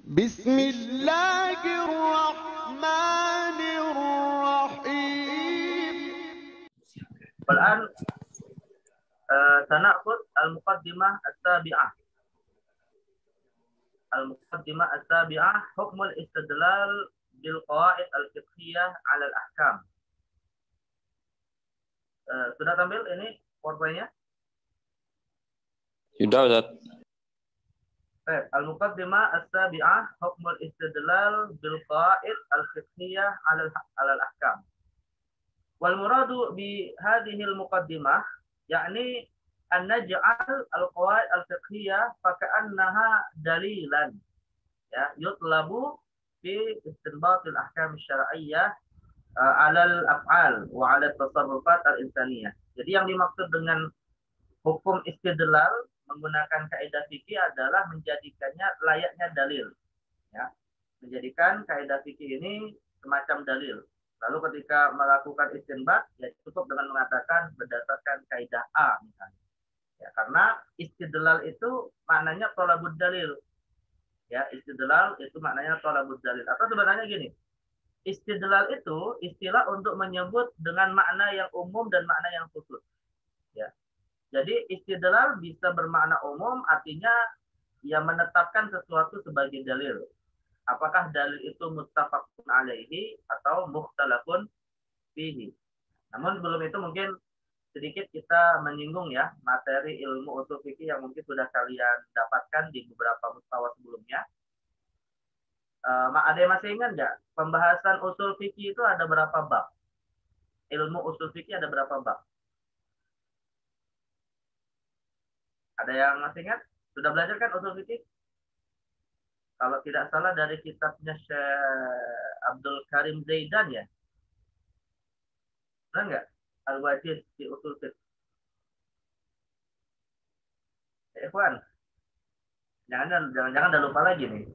بسم الله الرحمن الرحيم. والآن سنأخذ المقدمة السابعة. المقدمة السابعة حكم الاستدلال بالقواعد الفقهية على الأحكام. Sudah tampil ini PowerPoint-nya? Sudah, Ustaz. المقدمة السابعة حكم الاستدلال بالقواعد الفقهية على الأحكام. والمراد بهذه المقدمة يعني أن نجعل القواعد الفقهية فكأنها دليلا يطلب في استنباط الأحكام الشرعية على الأفعال وعلى التصرفات الإنسانية. Jadi yang dimaksud dengan hukum istidlal menggunakan kaidah fikih adalah menjadikannya layaknya dalil, ya, menjadikan kaidah fikih ini semacam dalil. Lalu ketika melakukan istinbat, ya cukup dengan mengatakan berdasarkan kaidah A misalnya. Ya, karena istidlal itu maknanya thalabud dalil. Ya, istidlal itu maknanya thalabud dalil. Atau sebenarnya gini, istidlal itu istilah untuk menyebut dengan makna yang umum dan makna yang khusus. Ya. Jadi istidlal bisa bermakna umum, artinya ia menetapkan sesuatu sebagai dalil. Apakah dalil itu muttafaqun alaihi atau mukhtalafun fihi. Namun sebelum itu mungkin sedikit kita menyinggung ya materi ilmu usul fikih yang mungkin sudah kalian dapatkan di beberapa mustawa sebelumnya. Ada yang masih ingat nggak? Pembahasan usul fikih itu ada berapa bab? Ilmu usul fikih ada berapa bab? Ada yang masih ingat? Sudah belajar kan usul fikih? Kalau tidak salah dari kitabnya Syekh Abdul Karim Zaidan ya? Benar nggak? Al-Wajiz di usul fikih. Ya, Ikhwan, jangan udah lupa lagi nih.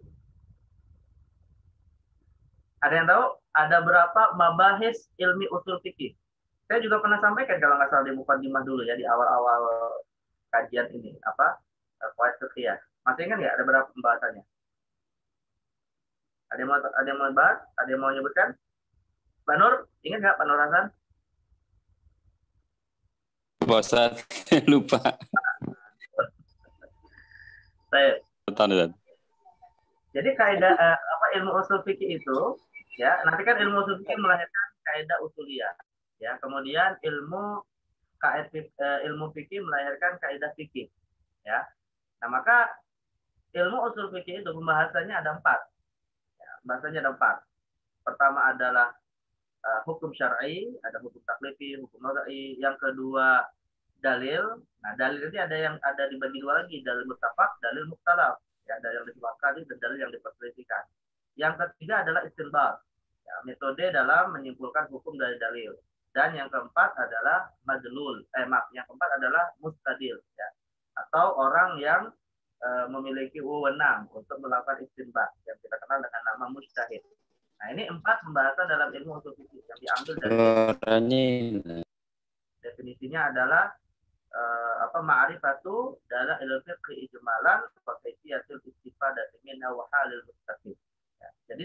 Ada yang tahu ada berapa mabahis ilmi usul fikih? Saya juga pernah sampaikan kalau nggak salah di mukaddimah dulu ya di awal-awal kajian ini qawaid fikih. Masih ingat nggak ada berapa pembahasannya? Ada yang mau bahas? Ada yang mau menyebutkan? Pak Nur, ingat nggak Pak Nur Hasan? Lupa, Ustaz. Lupa. Jadi kaidah ilmu usul fikih itu ya, nanti kan ilmu usul fikih melahirkan kaidah usuliyah ya, kemudian ilmu fikih melahirkan kaidah fikih ya. Nah, maka ilmu usul fikih itu pembahasannya ada 4 ya, bahasanya ada 4. Pertama adalah hukum syar'i, ada hukum taklifi, hukum wad'i. Yang kedua dalil. Nah, dalil ini ada dibagi 2 lagi, dalil muttafaq, dalil mukhtalaf. Ya, dalil yang disepakati dan dalil yang diperselisihkan. Yang ketiga adalah istinbat. Ya, metode dalam menyimpulkan hukum dari dalil. Dan yang keempat adalah madlul. Yang keempat adalah mustadil. Ya. Atau orang yang memiliki wewenang untuk melakukan istinbat yang kita kenal dengan nama mujtahid. Nah, ini 4 pembahasan dalam ilmu usul fikih yang diambil dari definisinya adalah ma'rifatu dalam ilmu fiqh ijmalan wa kaifiyatul istifadati minha wa halil mustaqim. Ya, jadi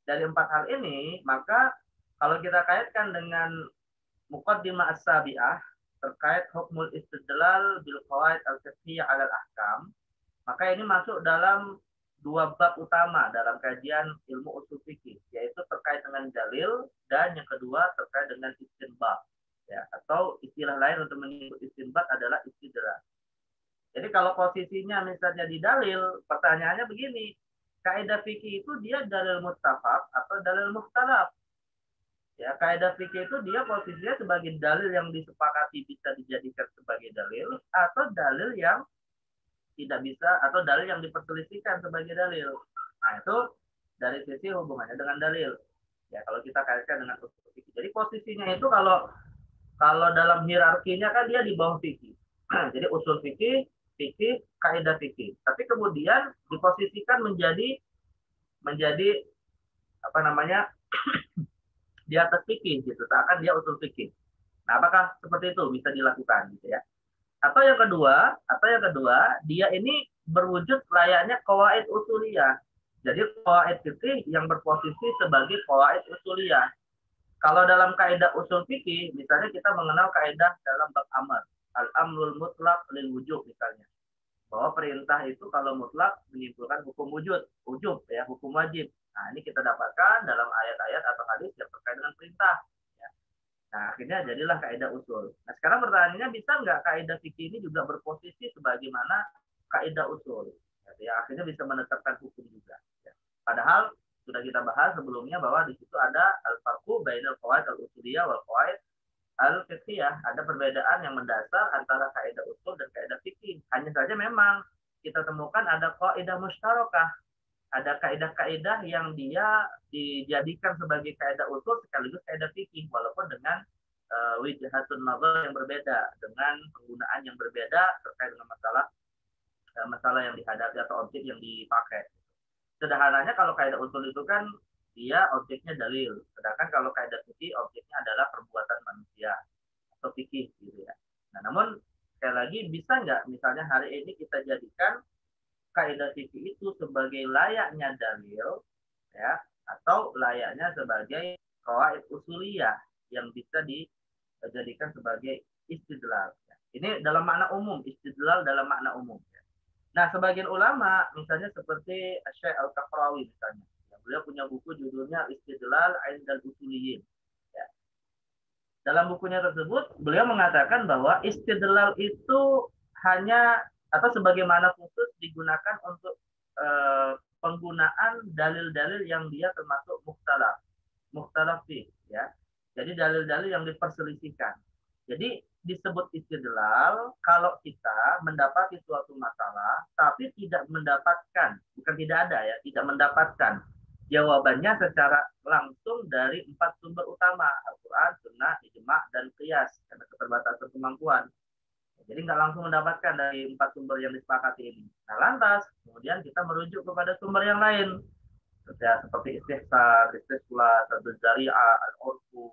dari 4 hal ini, maka kalau kita kaitkan dengan muqaddimah as-sabi'ah terkait hukmul istidlal bil qawaid al-fiqhiyah 'ala al-ahkam, maka ini masuk dalam 2 bab utama dalam kajian ilmu usul fikih, yaitu terkait dengan dalil dan yang kedua terkait dengan istinbat. Ya, atau istilah lain untuk menyebut istinbat adalah istidlal. Jadi kalau posisinya misalnya di dalil, pertanyaannya begini, kaidah fikih itu dia dalil muttafaq atau dalil mukhtalaf? Ya, kaidah fikih itu dia posisinya sebagai dalil yang disepakati bisa dijadikan sebagai dalil atau dalil yang tidak bisa atau dalil yang diperselisihkan sebagai dalil. Nah, itu dari sisi hubungannya dengan dalil. Ya, kalau kita kaitkan dengan usul fikih. Jadi posisinya itu kalau dalam hierarkinya kan dia di bawah fikih. Jadi usul fikih, kaidah fikih. Tapi kemudian diposisikan menjadi di atas fikih gitu. Seakan dia usul fikih. Nah, apakah seperti itu bisa dilakukan gitu ya? Atau yang kedua, dia ini berwujud layaknya qawaid usuliyah. Jadi qawaid fikih yang berposisi sebagai qawaid usuliyah. Kalau dalam kaidah usul fikih, misalnya kita mengenal kaidah dalam bab amr, al-amrul mutlaq lil wujub misalnya. Bahwa perintah itu kalau mutlak menyimpulkan hukum wujub ya, hukum wajib. Nah, ini kita dapatkan dalam ayat-ayat atau hadis yang terkait dengan perintah. Ya. Nah, akhirnya jadilah kaidah usul. Nah, sekarang pertanyaannya, bisa nggak kaidah fikih ini juga berposisi sebagaimana kaidah usul? Ya, akhirnya bisa menetapkan hukum juga. Ya. Padahal sudah kita bahas sebelumnya bahwa di situ ada al-farqu bainal qawaid al-usuliyah wal qawaid al-fiqhiyah. Ada perbedaan yang mendasar antara kaidah usul dan kaidah fikih. Hanya saja memang kita temukan ada kaidah musyarakah. Ada kaidah-kaidah yang dia dijadikan sebagai kaidah usul sekaligus kaidah fikih, walaupun dengan wijhatun nazar yang berbeda, dengan penggunaan yang berbeda terkait dengan masalah yang dihadapi atau objek yang dipakai. Sederhananya kalau kaidah usul itu kan dia objeknya dalil. Sedangkan kalau kaidah fikih objeknya adalah perbuatan manusia atau fikih gitu ya. Nah, namun sekali lagi, bisa nggak misalnya hari ini kita jadikan kaidah fikih itu sebagai layaknya dalil ya, atau layaknya sebagai qawaid usuliyah yang bisa dijadikan sebagai istidlal. Ini dalam makna umum, istidlal dalam makna umum. Nah, sebagian ulama, misalnya seperti Syekh Al-Kafrawi misalnya, beliau punya buku judulnya Istidlal Indal Usuliyin. Ya. Dalam bukunya tersebut, beliau mengatakan bahwa istidlal itu hanya atau sebagaimana khusus digunakan untuk penggunaan dalil-dalil yang dia termasuk mukhtalaf fi, ya. Jadi dalil-dalil yang diperselisihkan. Jadi disebut istidlal kalau kita mendapati suatu masalah tapi tidak mendapatkan, bukan tidak ada ya, tidak mendapatkan jawabannya secara langsung dari 4 sumber utama, Al-Quran, Sunnah, Ijma, dan Qiyas, karena keterbatasan kemampuan. Jadi nggak langsung mendapatkan dari 4 sumber yang disepakati ini. Nah, lantas kemudian kita merujuk kepada sumber yang lain, seperti istihsan, istisqla, sadud zari'ah, al-urfu,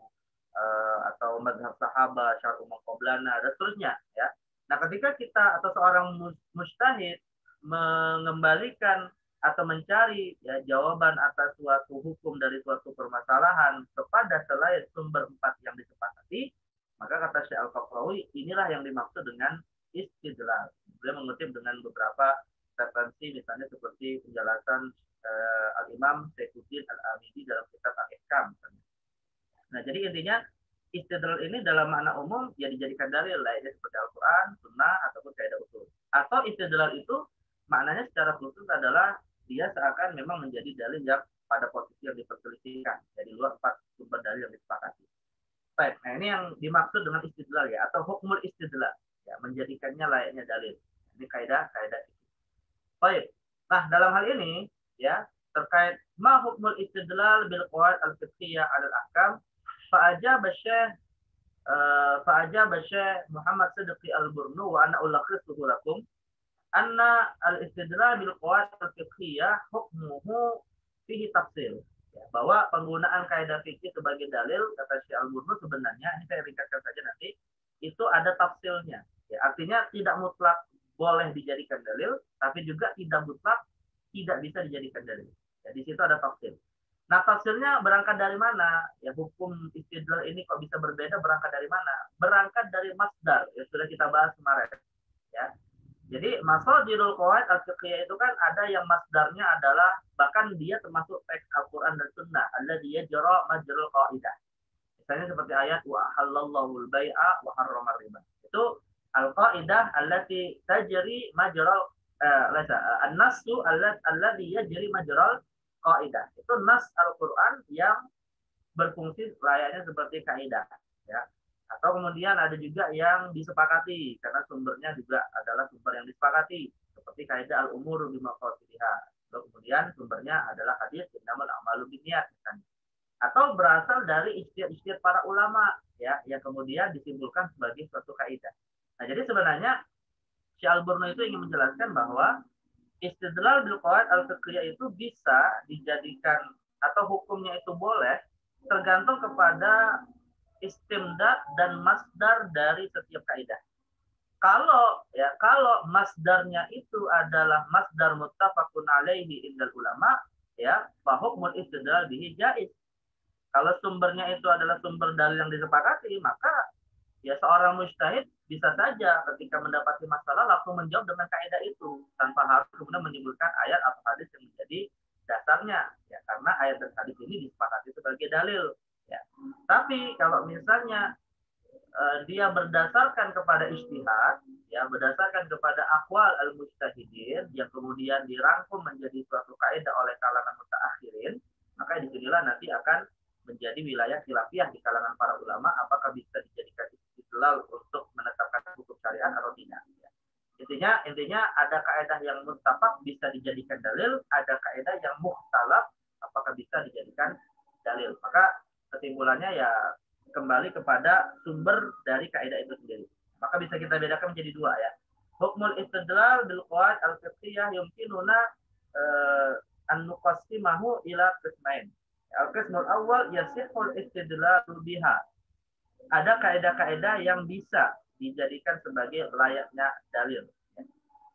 atau madhab sahabat, syar'u maqablana, dan seterusnya ya. Nah, ketika kita atau seorang mujtahid mengembalikan atau mencari ya, jawaban atas suatu hukum dari suatu permasalahan kepada selain sumber 4 yang disepakati, maka kata Syekh Al-Kafrawi, inilah yang dimaksud dengan istidlal. Beliau mengutip dengan beberapa referensi, misalnya seperti penjelasan Al-Imam Saifuddin Al-Amidi dalam kitab Al-Ihkam. Nah, jadi intinya istidlal ini dalam makna umum ya dijadikan dalil lainnya seperti Al-Quran, Sunnah, ataupun kaidah usul. Atau istidlal itu maknanya secara khusus adalah dia seakan memang menjadi dalil yang pada posisi yang diperselisihkan, dari luar 4 sumber dalil yang disepakati. Baik, nah ini yang dimaksud dengan istidlal ya, atau hukmul istidlal, ya, menjadikannya layaknya dalil. Ini kaidah. Baik, nah dalam hal ini ya, terkait ma hukmul istidlal bil qawaid al-fiqhiyah al-ahkam, fa'ajab Syekh Muhammad Siddiqi Al-Burnu wa ana ulakhisuhu lakum anna al-istidlal bil qawaid al-fiqhiyah hukmuhu fihi tafsil. Ya, bahwa penggunaan kaidah fikih sebagai dalil, kata Syekh Al-Burnu, sebenarnya ini saya ringkaskan saja nanti, itu ada tafsilnya. Ya, artinya tidak mutlak boleh dijadikan dalil, tapi juga tidak mutlak tidak bisa dijadikan dalil. Ya, di situ ada tafsil. Nah, tafsirnya berangkat dari mana? Ya, hukum istidlal ini kok bisa berbeda, berangkat dari mana? Berangkat dari masdar, yang sudah kita bahas kemarin. Ya. Jadi, masdirul qawaid al-fiqhiyah itu kan ada yang masdarnya adalah, bahkan dia termasuk teks Al-Quran dan Sunnah, alladzi yajra majrul qaidah. Misalnya seperti ayat wa halallahu al-bai'a wa harrama riba. Itu al-qaidah allati tajri majral an-nassu alladzi yajri majral kaidah. Itu nas Al-Quran yang berfungsi layaknya seperti kaidah, ya. Atau kemudian ada juga yang disepakati karena sumbernya juga adalah sumber yang disepakati, seperti kaidah al-umur bima qasidiha. Kemudian sumbernya adalah hadis innamal a'malu binniyat misalnya. Atau berasal dari ijtihad para ulama, ya, yang kemudian disimpulkan sebagai suatu kaidah. Nah, jadi sebenarnya Syekh Al-Burnu itu ingin menjelaskan bahwa istidlal bil qawaid al-fiqhiyah itu bisa dijadikan atau hukumnya itu boleh tergantung kepada istimdad dan masdar dari setiap kaidah. Kalau masdarnya itu adalah masdar muttafaqun alaihi indal ulama, ya, fa hukmul istidlal bihi jaiz. Kalau sumbernya itu adalah sumber dalil yang disepakati, maka ya seorang mujtahid bisa saja ketika mendapati masalah langsung menjawab dengan kaidah itu tanpa harus kemudian menyebutkan ayat atau hadis yang menjadi dasarnya, ya, karena ayat dan hadis ini disepakati sebagai dalil, ya. Tapi kalau misalnya dia berdasarkan kepada ijtihad, ya, berdasarkan kepada aqwal al-mujtahidin yang kemudian dirangkum menjadi suatu kaidah oleh kalangan mutaakhirin, maka disinilah nanti akan menjadi wilayah khilafiyah di kalangan para ulama apakah bisa dijadikan istidlal untuk menetapkan hukum syariat atau tidak, ya. Intinya ada kaidah yang muttafaq bisa dijadikan dalil, ada kaidah yang mukhtalaf apakah bisa dijadikan dalil. Maka kesimpulannya ya kembali kepada sumber dari kaidah itu sendiri. Maka bisa kita bedakan menjadi dua, ya. Hukmul istidlal bil qawaid al-fiqhiyah yumkinuna an nuqassimahu ila qismain. Al-qismul awal yasihul istidlal biha. Ada kaidah-kaidah yang bisa dijadikan sebagai layaknya dalil.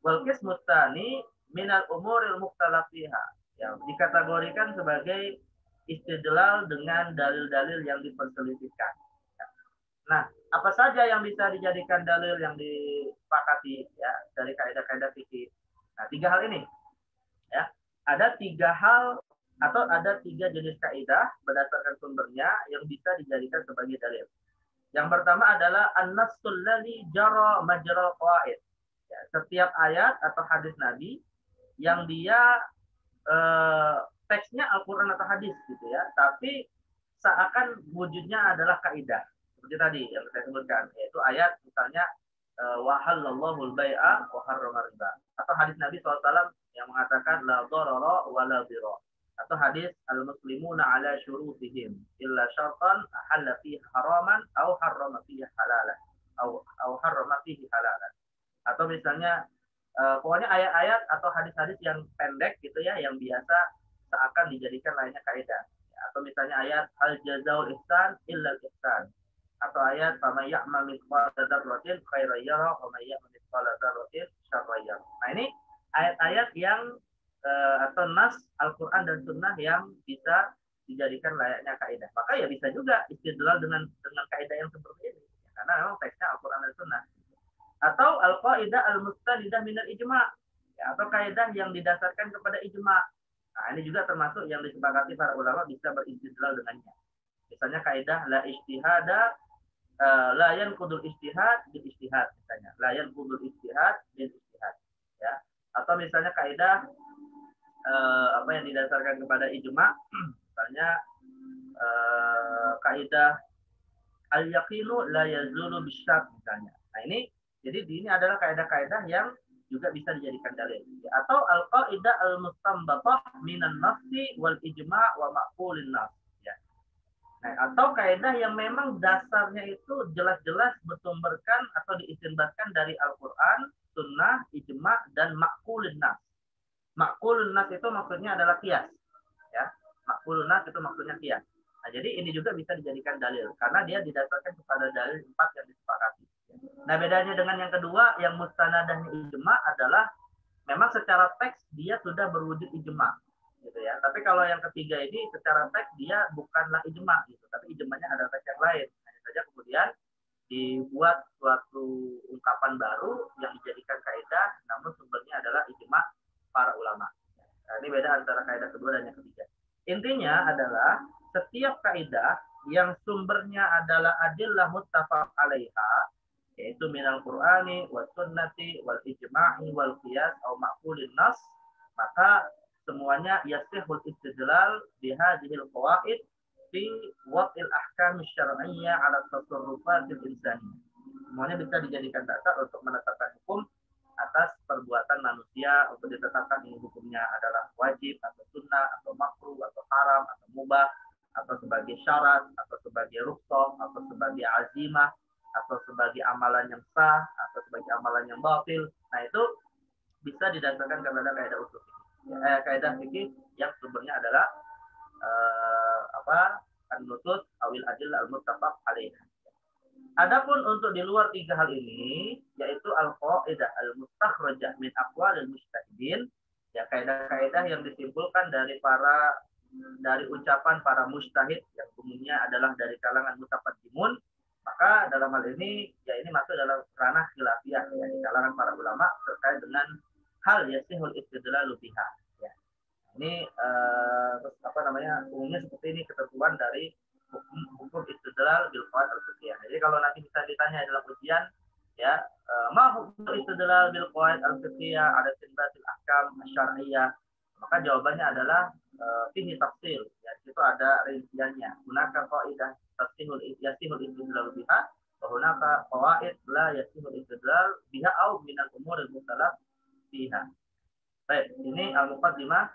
Wal qismut tsani minal umuril mukhtalaf fiha. Yang dikategorikan sebagai istidlal dengan dalil-dalil yang diperselisihkan. Nah, apa saja yang bisa dijadikan dalil yang disepakati, ya, dari kaidah-kaidah fikih? Nah, 3 hal ini, ya. Ada 3 hal atau ada 3 jenis kaidah berdasarkan sumbernya yang bisa dijadikan sebagai dalil. Yang pertama adalah an-nassul ladzi jara majral qawaid. Ya, setiap ayat atau hadis Nabi yang dia teksnya Al-Quran atau hadis gitu, ya, tapi seakan wujudnya adalah kaidah. Seperti tadi yang saya sebutkan, yaitu ayat misalnya wa halallahu al-bai'a wa harrama riba, atau hadis Nabi SAW yang mengatakan la dharara wa la dhira, atau hadis al-muslimuna ala syurutihim illa syartan ahalla fihi haraman aw harrama fihi halalan aw harrama fihi halalan. Atau misalnya pokoknya ayat-ayat atau hadis-hadis yang pendek gitu, ya, yang biasa seakan dijadikan lainnya kaidah. Atau misalnya ayat hal jazaul ihsan illa ihsan, atau ayat faman ya'mal mithqala dzarratin khairan yara wa may ya'mal mithqala dzarratin syarran yara. Nah, ini ayat-ayat yang atau nas Al-Qur'an dan Sunnah yang bisa dijadikan layaknya kaidah. Maka ya bisa juga istidlal dengan kaidah yang seperti ini, karena memang teksnya Al-Qur'an dan Sunnah. Atau al-qaidah al-mustanidah minal ijma', ya, atau kaidah yang didasarkan kepada ijma'. Nah, ini juga termasuk yang disepakati para ulama bisa beristidlal dengannya. Misalnya kaidah la ijtihada la yanqudul ijtihad bil ijtihad, misalnya la yanqudul ijtihad bil ijtihad, ya. Atau misalnya kaidah apa yang didasarkan kepada ijma', misalnya kaidah al-yaqinu la yazulu bisyak, misalnya. Nah, jadi ini adalah kaidah-kaidah yang juga bisa dijadikan dalil. Atau al-qaidah al-mustanbatah minan nafsi wal ijma' wa ma'qulin nafs, ya. Nah, atau kaidah yang memang dasarnya itu jelas-jelas bersumberkan atau diistinbatkan dari Al-Qur'an, Sunnah, ijma' dan ma'qulin nafs. Ma'qulun nas itu maksudnya adalah qiyas, ya. Ma'qulun nas itu maksudnya qiyas. Nah, jadi ini juga bisa dijadikan dalil karena dia didasarkan kepada dalil 4 yang disepakati. Nah, bedanya dengan yang kedua, yang mustanadahnya ijma' adalah memang secara teks dia sudah berwujud ijma', gitu, ya. Tapi kalau yang ketiga ini secara teks dia bukanlah ijma', gitu, tapi ijma'nya ada teks yang lain. Hanya saja kemudian dibuat suatu ungkapan baru yang dijadikan kaidah, namun sumbernya adalah ijma' para ulama. Nah, ini beda antara kaidah kedua dan yang ketiga. Intinya adalah setiap kaidah yang sumbernya adalah adillah muttafaq 'alaiha, yaitu minal Qur'ani was sunnati wal ijma'i wal qiyas atau ma'qulin nas, maka semuanya yasihul istidlal bihadhil qawaid fi wad'il ahkam syar'iyyah 'ala tasarrufatil insaniyah. Semuanya bisa dijadikan dasar untuk menetapkan hukum atas perbuatan manusia, untuk ditetapkan ini hukumnya adalah wajib atau sunnah atau makruh atau haram atau mubah, atau sebagai syarat atau sebagai rukhsah atau sebagai azimah atau sebagai amalan yang sah atau sebagai amalan yang batil. Nah, itu bisa didasarkan kepada kaidah usul fikih, kaidah fikih yang sumbernya adalah an-nusus awil adillah al-muttafaq 'alaiha. Adapun untuk di luar 3 hal ini, yaitu al-qaidah al-mustakhrajah min aqwalil mujtahidin, Ya, kaidah-kaidah yang disimpulkan dari ucapan para mujtahid yang umumnya adalah dari kalangan mutaqaddimun, maka dalam hal ini ya ini masuk dalam ranah khilafiyah ya di kalangan para ulama terkait dengan hal yasihul istidlalu biha. Ya. Ini umumnya seperti ini ketentuan dari hukum istidlal bil qawaid al-fiqhiyah. Jadi kalau nanti bisa ditanya dalam ujian ya ma hukum istidlal bil qawaid al-fiqhiyah ada istinbatul ahkam syar'iyyah, maka jawabannya adalah fihi tafsil, ya itu ada rinciannya. Hunaka qaidah yasihul istidlal biha wa hunaka qawaid la yasihul istidlal biha au min al-umur al-mukhtalaf fiha. Baik, ini al-muqaddimah